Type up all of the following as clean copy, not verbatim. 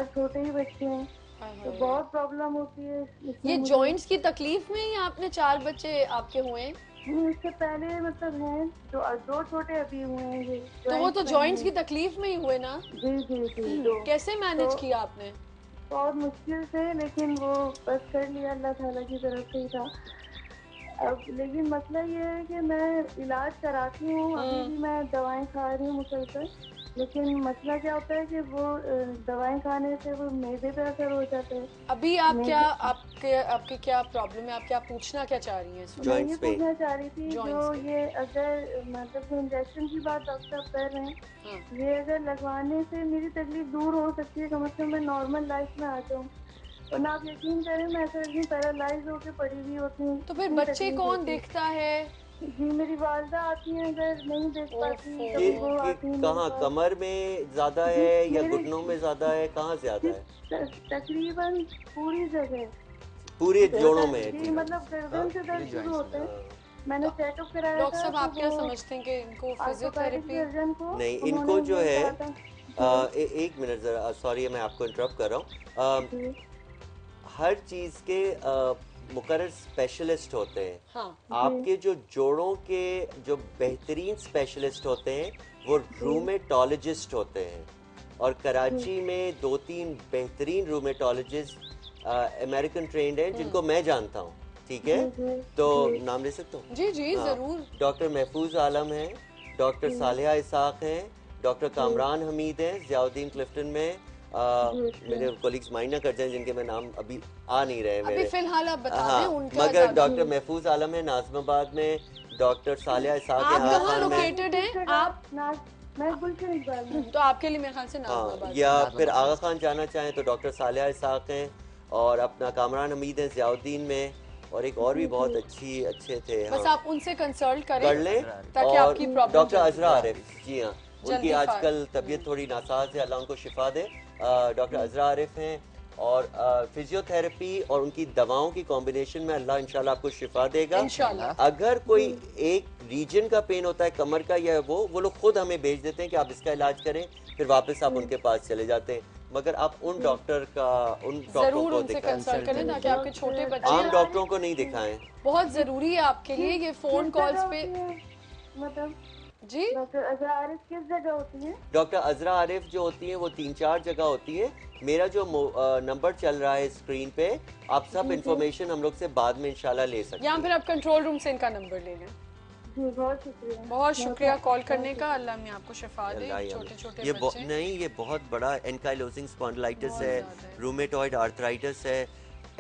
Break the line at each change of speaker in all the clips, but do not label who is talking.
छोटे ही बच्चे हैं, तो बहुत प्रॉब्लम होती है इसमें
ये
मुझे।
जॉइंट्स की तकलीफ में ही आपने 4 बच्चे आपके हुए हैं?
नहीं, उससे पहले मतलब हैं जो दो छोटे अभी हुए हैं, ये
तो वो तो
ज्वाइंट्स में ही
जॉइंट्स
हैं।
की तकलीफ में ही हुए ना?
जी जी जी। दो
कैसे
तो
मैनेज किया आपने?
बहुत मुश्किल से, लेकिन वो बस कर लिया, अल्लाह ताला की तरफ से ही था। अब लेकिन मसला ये है कि मैं इलाज कराती हूँ, अभी भी मैं दवाएं खा रही हूँ मुसलसल, लेकिन मसला क्या होता है कि वो दवाएं खाने से वो मैदे पे असर हो जाता है।
अभी आप क्या,
मैदे,
आपके आपके क्या प्रॉब्लम है, आप क्या पूछना क्या चाह रही हैं इस
मैं
वक्त?
ये
जॉइंट्स पे।
पूछना चाह रही थी, जो
जॉइंट्स पे।
ये अगर मतलब जो इंजेक्शन की बात डॉक्टर साहब कर रहे हैं,
हाँ,
ये अगर लगवाने से मेरी तकलीफ दूर हो सकती है, कम से कम मैं नॉर्मल लाइफ में आ जाऊँ। वरना आप यकीन करें, मैं ऐसा लगती हूँ पैरालाइज होके पड़ी हुई होती हूँ,
तो फिर
इतनी
बच्चे
तकलीफ
कौन
होती है।
देखता है?
जी, मेरी वालदा आती हैं, अगर नहीं देख पाती
ओफो।
कभी वो
कि
आती हैं मेरे
कहाँ
पास।
कमर में ज्यादा
जी
है या
मेरे
घुटनों में ज्यादा है, कहाँ ज्यादा
जी
है?
तकरीबन पूरी जगह।
पूरे जोड़ों में
गर्दन
है,
जी,
ठीक है।
मतलब
हाँ।
गर्दन से
पूरे
दर्द शुरू
जॉइंट्स में।
होते हैं।
हाँ।
मैंने
तो
चेकअप कराया
डॉक्टर
था,
साहब
तो
आप
वो
क्या समझते हैं कि इनको
आर्थोपेडिक
फिजियोथेरेपी?
सर्जन को
नहीं,
उन्होंने
इनको जो
यही
है
कहा था। जी
एक मिनट जरा, सॉरी मैं आपको इंटरप्ट कर रहा हूँ।
जी
हर चीज़ के मुकर्रर स्पेशलिस्ट होते हैं।
हाँ।
जी
आपके जो जोड़ों के जो बेहतरीन स्पेशलिस्ट होते हैं वो
जी
रूमेटोलॉजिस्ट होते हैं, और
जी
कराची में 2-3 बेहतरीन रूमेटोलॉजिस्ट अमेरिकन ट्रेंड हैं जिनको मैं जानता हूँ, ठीक है?
जी जी
तो
जी
नाम ले सकता हूँ?
जी जी
हाँ,
जरूर।
डॉक्टर महफूज आलम हैं, डॉक्टर
जी
सालेहा इसाक हैं, डॉक्टर
जी
कामरान हमीद हैं ज़ियाउद्दीन क्लिफ्टन में।
जी अच्छा।
मेरे कोलिग्स माइंड ना कर जाएं जिनके मैं नाम अभी आ नहीं रहे
अभी
मेरे।
फिलहाल आप बता दें
हाँ,
उनका
मगर
ज्यादा।
डॉक्टर महफूज आलम है नाज़िमाबाद में, डॉक्टर सालेहा इसाक है
आप
आगा
कहाँ
खान में।
लोकेटेड
किस
हैं
जगह?
आप?
नाज मैं गुलशन इकबाल में।
तो आपके लिए मेरे ख्याल से
हाँ,
नाजमाबाद
या
है।
फिर
नाजमाबाद
आगा
बेस्ट है।
खान जाना चाहें तो डॉक्टर सालेहा इसाक हैं, और अपना कामरान हमीद हैं ज़ियाउद्दीन में, और एक और भी
जी
बहुत
जी
अच्छी अच्छे थे।
बस
हाँ,
आप उनसे कंसल्ट करें
कर लें।
अजरा आरिफ।
ताकि
और
आपकी प्रॉब्लम
डॉक्टर
जल्दी
अजरा
अजरा
आरिफ,
आरिफ।
जी हाँ, उनकी
जल्दी
आजकल तबीयत थोड़ी नासाज है, अल्लाह उनको शिफा दे। डॉक्टर अजरा आरिफ हैं, और फिजियोथेरेपी और उनकी दवाओं की कॉम्बिनेशन में अल्लाह इंशाल्लाह आपको शिफा देगा।
इंशाल्लाह।
इंशाल्लाह।
अगर
जी
कोई एक रीजन का पेन होता है, कमर का या वो लोग खुद हमें भेज देते हैं कि आप इसका इलाज करें, फिर वापस आप
जी
उनके पास चले जाते हैं। मगर आप
जी
उन डॉक्टरों
जरूर
को
उनसे
दिखाएं,
कंसल्ट
कंसल्ट
करें
करिए
ताकि
जी।
आपके छोटे बच्चे
आम
हैं।
डॉक्टरों
अजरारिफ
को नहीं
जी,
दिखाएं।
बहुत
किस
जरूरी है आपके लिए
किस
ये
किस
फोन
जगह
कॉल्स पे।
होती है, मतलब
जी।
डॉक्टर अजरारिफ किस जगह होती है?
डॉक्टर अजरा आरिफ जो होती हैं वो 3-4 जगह होती हैं। मेरा जो नंबर चल रहा है स्क्रीन पे, आप सब
जी जी
इंफॉर्मेशन हम लोग से बाद में इंशाल्लाह ले
या
सकती
फिर
हैं।
आप कंट्रोल रूम से इनका नंबर ले लें।
जी, बहुत शुक्रिया।
बहुत शुक्रिया कॉल
बहुत
करने का।
शुक्रिया।
अल्लाह में आपको शिफा दे।
अल्लाह ही
छोटे
आमीन।
छोटे
ये
बच्चे
नहीं, ये बहुत बड़ा एनकाइलोजिंग स्पॉन्डिलाइटिस
बहुत
है,
ज्यादा है।
रूमेटॉइड आर्थराइटिस है।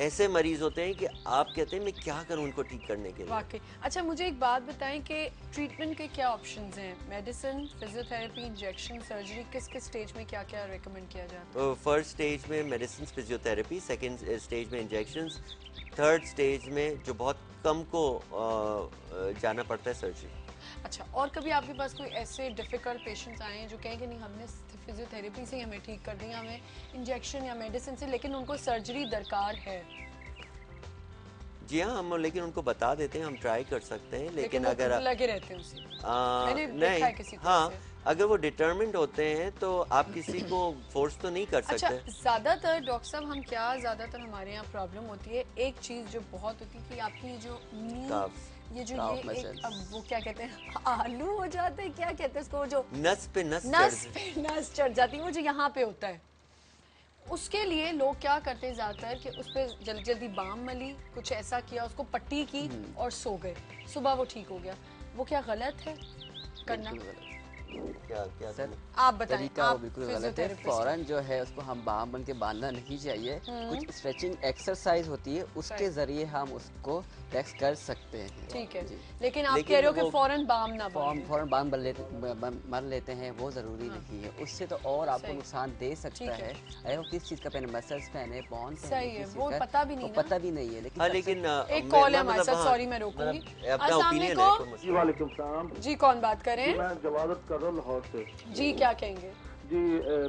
ऐसे मरीज होते हैं कि आप कहते हैं मैं क्या करूं उनको ठीक करने के लिए।
वाकई। अच्छा मुझे एक बात बताएं कि ट्रीटमेंट के क्या ऑप्शंस हैं? मेडिसिन, फिजियोथेरेपी, इंजेक्शन, सर्जरी, किस किस स्टेज में क्या क्या रेकमेंड किया जाता है?
फर्स्ट स्टेज में मेडिसिन फिजियोथेरेपी, सेकंड स्टेज में इंजेक्शंस, थर्ड स्टेज में जो बहुत कम को जाना पड़ता है, सर्जरी।
अच्छा, और कभी आपके पास कोई ऐसे डिफिकल्ट पेशेंट्स आए हैं जो कहें कि नहीं हमने फिजियोथेरेपी से ही हमें ठीक कर दिया, हमें इंजेक्शन या मेडिसिन से, लेकिन उनको सर्जरी दरकार है?
जी हाँ, हम लेकिन उनको बता देते हैं, हम ट्राई कर सकते हैं, लेकिन
वो
अगर
खुद लगे रहते हैं उसी मैंने देखा
नहीं,
है किसी को
हाँ,
ऐसे।
अगर वो डिटर्मिन्ड होते हैं तो आप किसी को फोर्स तो नहीं कर
अच्छा,
सकते।
ज्यादातर डॉक्टर साहब हम क्या, ज्यादातर हमारे यहाँ प्रॉब्लम होती है, एक चीज जो बहुत होती है कि आपकी जो नी,
काफ,
ये जो
Calf
ये एक
muscles।
अब वो क्या कहते हैं, आलू हो जाते हैं, क्या कहते हैं इसको, जो
नस पे नस
नस
चढ़।
पे नस चढ़ जाती है, वो जो यहाँ पे होता है, उसके लिए लोग क्या करते हैं ज्यादातर कि उस पर जल्दी जल्दी बाम मली, कुछ ऐसा किया, उसको पट्टी की और सो गए, सुबह वो ठीक हो गया। वो क्या गलत है करना?
बिल्कुल गलत।
क्या क्या
सर,
आप बताएं,
तरीका वो
आप
बिल्कुल गलत है।
फिजियोथेरेपिस्ट
फौरन
हैं।
जो है उसको हम बाम बन के बांधना नहीं चाहिए। कुछ स्ट्रेचिंग एक्सरसाइज होती है, उसके
Right.
जरिए हम उसको रिलैक्स कर सकते हैं।
ठीक है,
जी।
लेकिन आप
लेकिन
कह रहे हो कि
वो
फौरन बाम ना बांधें।
फौरन बांध मर लेते हैं, वो ज़रूरी नहीं है। उससे तो और आपको
सही।
नुकसान दे सकता
ठीक है।
है। अरे वो किस चीज़ का पहने, मसल्स पहने, बॉन्ड पहने,
सही है,
किस
वो
चीज़ का
पता भी
वो
नहीं ना।
पता भी नहीं है। लेकिन
हाँ,
सबसे
लेकिन
एक कॉल है हमारे
मतलब
साथ,
हाँ,
सॉरी मैं रोकूंगी।
मतलब अपना
अस्सलाम
ओपिनियन है, कोई
वालेकुम।
जी
मसला नहीं।
वालेकुम सलाम
जी, कौन बात कर रहे
जी,
हैं?
मैं जवादत कर रहा हूँ लाहौर से।
जी, क्या कहेंगे?
जी,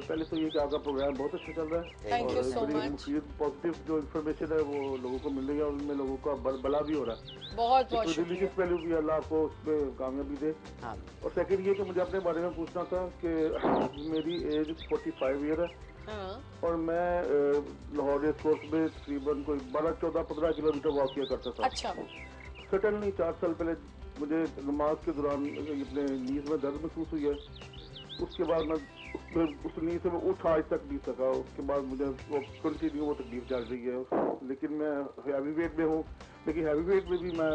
पहले तो ये कि आपका प्रोग्राम बहुत अच्छा चल रहा है
थैंक
थैंक
यू,
यू
और
सो
बड़ी
मच।
मुफीद पॉजिटिव जो इन्फॉर्मेशन है वो लोगों को मिल रही है और उनमें लोगों का भला भी हो रहा है।
बहुत बहुत
इसमें
शुक्रिया।
रिलीजियस वैल्यू भी अल्लाह आपको उसमें कामयाबी दे।
हाँ
और सेकंड ये कि मुझे अपने बारे में पूछना था कि मेरी एज 45 ईयर है
हाँ।
और मैं रेस कोर्स में तकरीबन कोई 12-14-15 किलोमीटर वॉक किया करता था।
अच्छा।
सडनली 4 साल पहले मुझे नमाज के दौरान अपने नीज में दर्द महसूस हुई है। उसके बाद मैं उस नींद से मैं उठ आज तक नहीं सका। उसके बाद मुझे वो कंटिन्यू वो तकलीफ चल रही है। लेकिन मैं हैवी वेट में हूँ, लेकिन हैवी वेट में भी मैं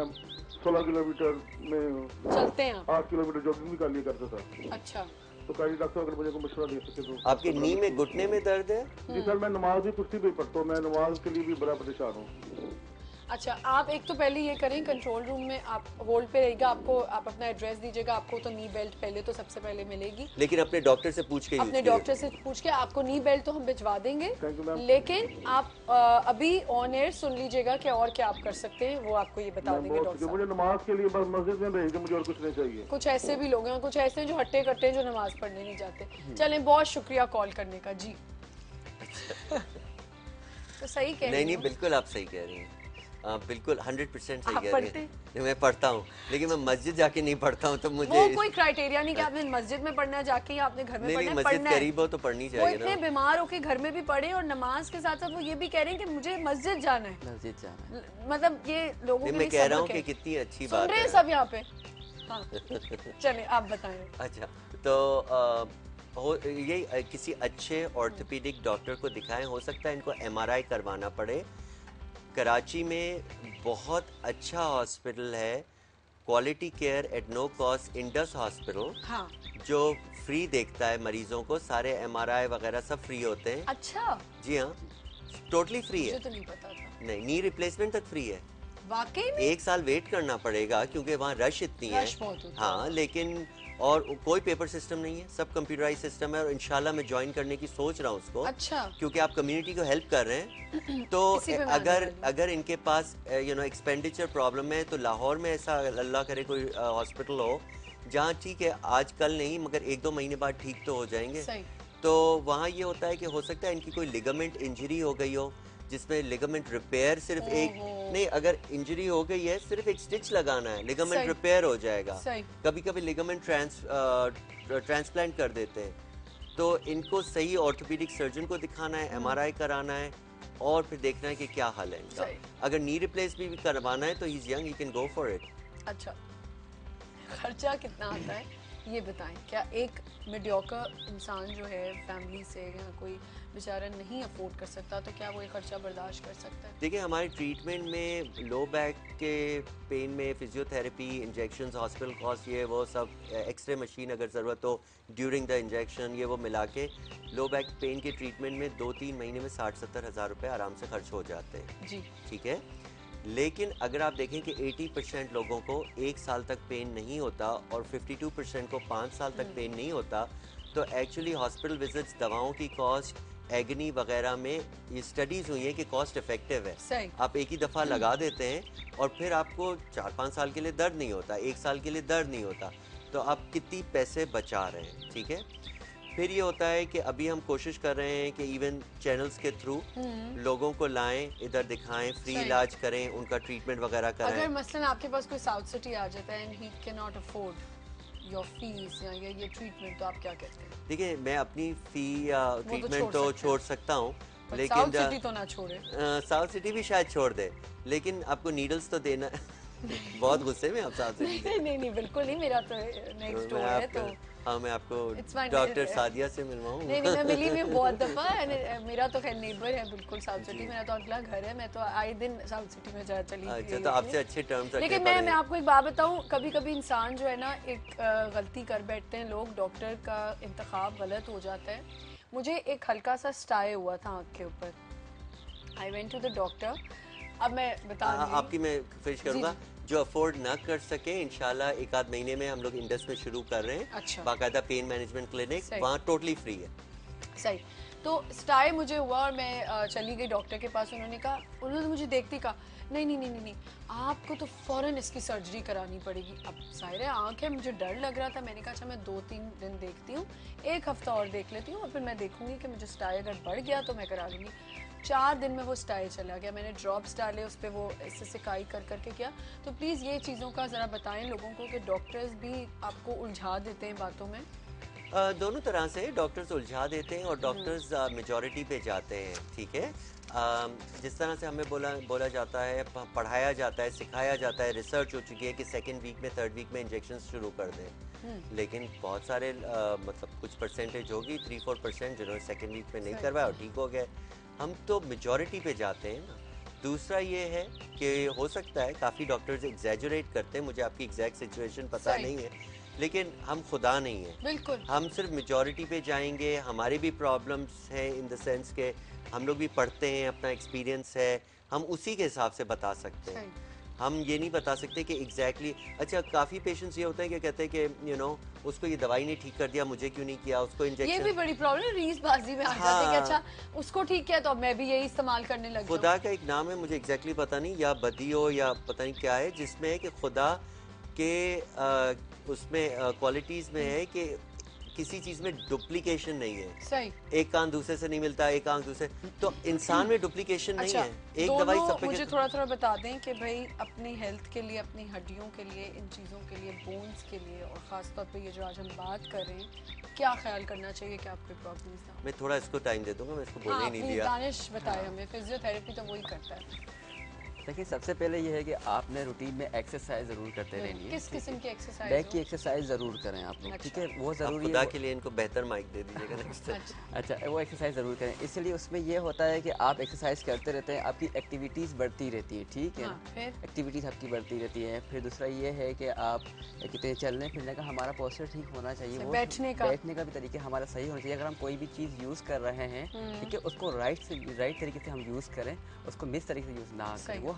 16 किलोमीटर में
चलते हैं आप?
8 किलोमीटर जॉगिंग भी कर लिया करता था।
अच्छा।
तो कहीं डॉक्टर अगर मुझे कोई मशवरा दे सके तो।
आपकी नी में घुटने में दर्द है?
जी सर, मैं नमाज भी कुर्सी पे ही पढ़ता हूँ, मैं नमाज के लिए भी बड़ा परेशान हूँ।
अच्छा, आप एक तो पहले ये करें, कंट्रोल रूम में आप होल्ड पे रहिएगा, आपको आप अपना एड्रेस दीजिएगा, आपको तो नी बेल्ट पहले तो सबसे पहले मिलेगी।
लेकिन अपने डॉक्टर से पूछ के यूज
अपने डॉक्टर से पूछ के आपको नी बेल्ट तो हम भिजवा देंगे,
Thank you, ma'am.
लेकिन आप अभी ऑन एयर सुन लीजिएगा कि और क्या आप कर सकते हैं, वो आपको ये बता देंगे डॉक्टर साहब।
मुझे नमाज के लिए बस मस्जिद में रहेगी, मुझे और कुछ नहीं चाहिए।
कुछ ऐसे भी लोग हैं, कुछ ऐसे हैं जो हट्टे कट्टे हैं, जो नमाज पढ़ने नहीं जाते। चलें, बहुत शुक्रिया कॉल करने का जी। तो सही कह रही
नहीं नहीं,
हूँ।
बिल्कुल आप सही कह रही हैं। बिल्कुल 100% सही
आप
कह रही
पढ़ते
हैं। मैं पढ़ता हूँ, लेकिन मैं मस्जिद जाके नहीं पढ़ता हूँ, तो मुझे
वो कोई क्राइटेरिया नहीं कि आपने मस्जिद में पढ़ना है जाके या आपने घर में
नहीं
पढ़ना
नहीं,
है,
मस्जिद
पढ़ना है।
करीब हो तो पढ़नी
वो
चाहिए
इतने
ना।
बीमार होके घर में भी पढ़े और नमाज के साथ साथ वो ये भी कह रहे हैं कि मुझे मस्जिद जाना है।
मस्जिद जाना है।
मतलब ये लोगों के
नहीं,
लिए
मैं कह रहा हूँ
सबक
कि
है।
कितनी अच्छी
सुन
बात
रहे हैं
है।
सब यहाँ पे? हाँ। चले आप बताएं।
अच्छा, तो ये किसी अच्छे ऑर्थोपेडिक डॉक्टर को दिखाएं। हो सकता है इनको एमआरआई करवाना पड़े। कराची में बहुत अच्छा हॉस्पिटल है, quality care at no cost, Indus hospital,
हाँ।
जो फ्री देखता है मरीजों को, सारे एमआरआई वगैरह सब फ्री होते हैं।
अच्छा,
जी हाँ, टोटली फ्री
मुझे
है।
तो नहीं पता था।
नहीं, नी रिप्लेसमेंट तक फ्री है।
वाकई में?
1 साल वेट करना पड़ेगा क्योंकि वहाँ रश इतनी है।
रश बहुत होता
हाँ,
है।
लेकिन और कोई पेपर सिस्टम नहीं है, सब कंप्यूटराइज सिस्टम है। और इंशाल्लाह मैं ज्वाइन करने की सोच रहा हूँ उसको।
अच्छा।
क्योंकि आप कम्युनिटी को हेल्प कर रहे हैं। तो
इसी पे मैं आने
अगर
वाली हूँ।
अगर इनके पास एक्सपेंडिचर प्रॉब्लम है, तो लाहौर में ऐसा अल्लाह करे कोई हॉस्पिटल हो जहाँ ठीक है आज कल नहीं मगर 1-2 महीने बाद ठीक तो हो जाएंगे।
सही।
तो वहाँ ये होता है कि हो सकता है इनकी कोई लिगामेंट इंजरी हो गई हो, जिसमें लिगामेंट रिपेयर सिर्फ एक नहीं, अगर इंजरी हो गई है सिर्फ एक स्टिच लगाना है, लिगामेंट
सही।
रिपेयर हो जाएगा।
सही।
कभी कभी लिगामेंट ट्रांसप्लांट कर देते हैं। तो इनको सही ऑर्थोपेडिक सर्जन को दिखाना है, एमआरआई कराना है और फिर देखना है कि क्या हाल है इनका।
सही।
अगर नी रिप्लेस भी करवाना है तो he is young, he can go for it.
अच्छा, खर्चा कितना आता है ये बताएं। क्या एक मीडियोकर इंसान जो है फैमिली से या कोई बेचारा नहीं अफोर्ड कर सकता, तो क्या वो ये खर्चा बर्दाश्त कर सकता है?
देखिए, हमारे ट्रीटमेंट में लो बैक के पेन में फिजियोथेरेपी, इंजेक्शंस, हॉस्पिटल कॉस्ट, ये वो सब, एक्सरे मशीन अगर ज़रूरत हो ड्यूरिंग द इंजेक्शन, ये वो मिला के लो बैक पेन के ट्रीटमेंट में 2-3 महीने में 60-70 हज़ार रुपये आराम से खर्च हो जाते हैं।
जी।
ठीक है, लेकिन अगर आप देखें कि 80% लोगों को 1 साल तक पेन नहीं होता और 52% को 5 साल तक पेन नहीं होता, तो एक्चुअली हॉस्पिटल विजिट्स, दवाओं की कॉस्ट, एगनी वगैरह में ये स्टडीज़ हुई हैं कि कॉस्ट इफेक्टिव है।
सही।
आप एक ही दफ़ा लगा देते हैं और फिर आपको 4-5 साल के लिए दर्द नहीं होता, 1 साल के लिए दर्द नहीं होता, तो आप कितनी पैसे बचा रहे हैं। ठीक है, फिर ये होता है कि अभी हम कोशिश कर रहे हैं कि इवन चैनल्स के थ्रू लोगों को लाएं, इधर दिखाएं, फ्री
सही।
इलाज करें, उनका ट्रीटमेंट वगैरह कराएं।
अगर मसलन आपके पास कोई साउथ सिटी आ जाता है and he can not afford your fees या ये ट्रीटमेंट, तो आप क्या कहते हैं?
देखिए, मैं अपनी फ़ी या ट्रीटमेंट तो
सकते हैं।
छोड़ सकता हूँ,
साउथ
लेकिन
सिटी तो ना छोड़े।
साउथ सिटी भी शायद छोड़ दे, लेकिन आपको नीडल्स तो देना बहुत गुस्से में आप साउथ सिटी से।
नहीं नहीं, बिल्कुल नहीं, मेरा तो नेक्स्ट डोर है तो
हाँ, मैं आपको
It's fine,
डॉक्टर
मैं-
सादिया से मिलवाऊँ।
नहीं नहीं, मैं मिली भी हूँ बहुत दफा। मेरा तो खैर नेबर है बिल्कुल साउथ सिटी, मेरा तो अगला घर है, मैं तो आए दिन साउथ सिटी में जा चली
अच्छा,
गई
तो
होती
आपसे
हूँ।
अच्छे टर्म्स रखने
लेकिन
पड़े।
मैं आपको एक बात बताऊं, कभी कभी इंसान जो है ना एक गलती कर बैठते हैं लोग, डॉक्टर का इंतखाब गलत हो जाता है। मुझे एक हल्का सा स्टाई हुआ था आँख के ऊपर, I went to the doctor. अब मैं बता रही हूँ
आपकी मैं फिनिश करूंगा। जो अफोर्ड ना कर सके, इंशाल्लाह 1-8 महीने में हम लोग इंडस में शुरू कर रहे हैं।
अच्छा।
बाकायदा पेन मैनेजमेंट क्लिनिक,
सही।
वहाँ टोटली फ्री है।
सही। तो स्टाई मुझे हुआ और मैं चली गई डॉक्टर के पास। उन्होंने मुझे देखती कहा नहीं नहीं नहीं नहीं नहीं, आपको तो फौरन इसकी सर्जरी करानी पड़ेगी। अब जाहिर है आँख है, मुझे डर लग रहा था। मैंने कहा अच्छा मैं 2-3 दिन देखती हूँ, 1 हफ्ता और देख लेती हूँ और फिर मैं देखूंगी कि मुझे स्टाई अगर बढ़ गया तो मैं करा लूँगी। 4 दिन में वो स्टाई चला गया। मैंने ड्रॉप्स डाले, उस पर वो ऐसे सिकाई कर करके किया। तो प्लीज़ ये चीज़ों का ज़रा बताएं लोगों को कि डॉक्टर्स भी आपको उलझा देते हैं बातों में।
दोनों तरह से डॉक्टर्स उलझा देते हैं और डॉक्टर्स मेजॉरिटी पे जाते हैं। ठीक है, जिस तरह से हमें बोला जाता है, पढ़ाया जाता है, सिखाया जाता है, रिसर्च हो चुकी है कि सेकेंड वीक में, थर्ड वीक में इंजेक्शन शुरू कर दें, लेकिन बहुत सारे मतलब कुछ परसेंटेज होगी, 3-4% जिन्होंने सेकेंड वीक में नहीं करवाया और ठीक हो गए। हम तो मेजॉरिटी पे जाते हैं ना। दूसरा ये है कि हो सकता है काफ़ी डॉक्टर्स एग्जैजरेट करते हैं, मुझे आपकी एग्जैक्ट सिचुएशन पता नहीं है, लेकिन हम खुदा नहीं है।
बिल्कुल।
हम सिर्फ मेजॉरिटी पे जाएंगे, हमारे भी प्रॉब्लम्स हैं इन द सेंस के हम लोग भी पढ़ते हैं, अपना एक्सपीरियंस है, हम उसी के हिसाब से बता सकते हैं। हम ये नहीं बता सकते कि एग्जैक्टली अच्छा, काफ़ी पेशेंट्स ये होते हैं कि कहते हैं कि उसको ये दवाई ने ठीक कर दिया, मुझे क्यों नहीं किया, उसको इंजेक्शन।
ये भी बड़ी प्रॉब्लम रीसबाजी में आ जाती है कि अच्छा उसको ठीक किया तो अब मैं भी यही इस्तेमाल करने लग जाऊं।
खुदा का एक नाम है, मुझे एग्जैक्टली पता नहीं, या बदी हो या पता नहीं क्या है, जिसमें है कि खुदा के उसमें क्वालिटीज़ में है कि किसी चीज़ में डुप्लीकेशन नहीं है।
सही।
एक कान दूसरे से नहीं मिलता, एक आंख दूसरे, तो इंसान में डुप्लीकेशन नहीं
अच्छा,
है। एक दवाई सब पे
मुझे थोड़ा बता दें कि भाई अपनी हेल्थ के लिए, अपनी हड्डियों के लिए, इन चीज़ों के लिए, बोन्स के लिए, और ख़ास तौर पे ये जो आज हम बात कर रहे हैं, क्या ख्याल करना चाहिए कि आपको प्रॉब्लम्स ना।
मैं थोड़ा इसको टाइम दे दूंगा, मैं इसको बोलने ही नहीं दिया।
दानिश बताए हमें, फिजियोथेरेपी तो वही करता है।
देखिए, सबसे पहले ये है कि आपने रूटीन में एक्सरसाइज जरूर करते रहनी है।
किस किस्म की एक्सरसाइज?
बैक की एक्सरसाइज जरूर करें आप लोग, ठीक है, वो जरूरी है।
खुदा के लिए इनको बेहतर माइक दे दीजिएगा नेक्स्ट।
अच्छा, वो एक्सरसाइज जरूर करें, इसलिए उसमें ये होता है कि आप एक्सरसाइज करते रहते हैं, आपकी एक्टिविटीज़ बढ़ती रहती है, ठीक है ना। एक्टिविटीज़ आपकी बढ़ती रहती है। फिर दूसरा ये है कि आप कितने चलने फिरने का हमारा पोस्चर ठीक होना चाहिए, वो बैठने का भी तरीका हमारा सही होना चाहिए। अगर हम कोई भी चीज़ यूज़ कर रहे हैं, ठीक है, उसको राइट तरीके से हम यूज़ करें, उसको मिस तरीके से यूज़ ना करें। वो हमारे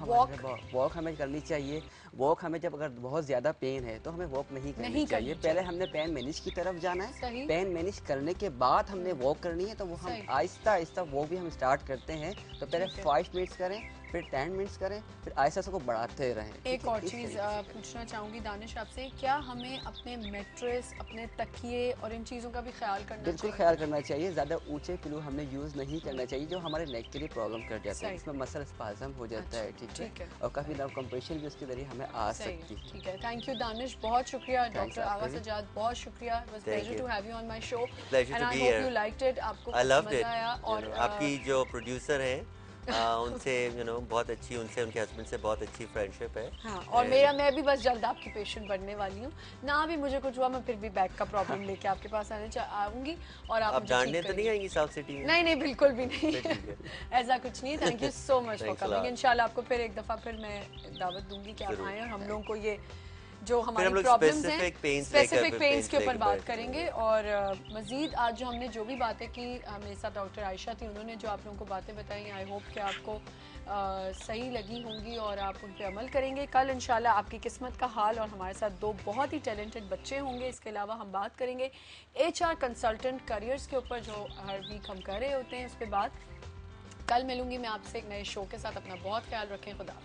वॉक हमें करनी चाहिए। वॉक हमें जब अगर बहुत ज़्यादा पेन है तो हमें वॉक नहीं करनी चाहिए। पहले हमने पेन मैनेज की तरफ जाना है, पेन मैनेज करने के बाद हमने वॉक करनी है। तो वो हम आहिस्ता आहिस्ता वॉक भी हम स्टार्ट करते हैं, तो पहले 5 मिनट्स करें, फिर 10 मिनट्स करें, फिर आहिस्ता से को बढ़ाते रहें।
एक और चीज़ पूछना चाहूँगी दानिश आपसे, क्या हमें अपने मैट्रेस, अपने तकिए और इन चीज़ों का भी ख्याल करना चाहिए?
बिल्कुल ख्याल करना चाहिए। ज़्यादा ऊंचे पिलो हमने यूज़ नहीं करना चाहिए, जो हमारे नेक के लिए प्रॉब्लम कर जाते हैं। इसमें मसल स्पाज़म हो जाता है, ठीक है, और काफ़ी नर्व कंप्रेशन भी उसके जरिए हमें आ सकती है।
ठीक है, थैंक यू दानिश, बहुत शुक्रिया। डॉक्टर आगा सजाद, बहुत शुक्रिया। It was pleasure to have you on my show and I hope you liked it. आपको मजा आया। और
आपकी जो प्रोड्यूसर हैं उनसे बहुत अच्छी, उनसे उनके हस्बैंड से बहुत अच्छी फ्रेंडशिप है।
हाँ, और मैं भी बस जल्द आपकी पेशेंट बनने वाली हूँ ना। भी मुझे कुछ हुआ मैं फिर भी बैक का प्रॉब्लम लेके आपके पास आऊंगी और आप
डांटने तो नहीं आएंगी साउथ सिटी में?
नहीं, बिल्कुल भी नहीं। ऐसा कुछ नहीं। Thank you so much for coming. इंशाल्लाह आपको फिर एक दफा फिर मैं दावत दूंगी कि आप आए और हम लोगों को ये जो हमारी प्रॉब्लम्स हैं, स्पेसिफिक पेन्स के ऊपर बात करेंगे। और मजीद आज जो हमने जो भी बातें की, मेरे साथ डॉक्टर आयशा थी, उन्होंने जो आप लोगों को बातें बताई, आई होप कि आपको सही लगी होंगी और आप उन पे अमल करेंगे। कल इंशाल्लाह आपकी किस्मत का हाल और हमारे साथ 2 बहुत ही टैलेंटेड बच्चे होंगे। इसके अलावा हम बात करेंगे HR कंसल्टेंट करियर्स के ऊपर, जो हर वीक हम कर रहे होते हैं, उस पर बात। कल मिलूंगी मैं आपसे एक नए शो के साथ। अपना बहुत ख्याल रखें। खुदा।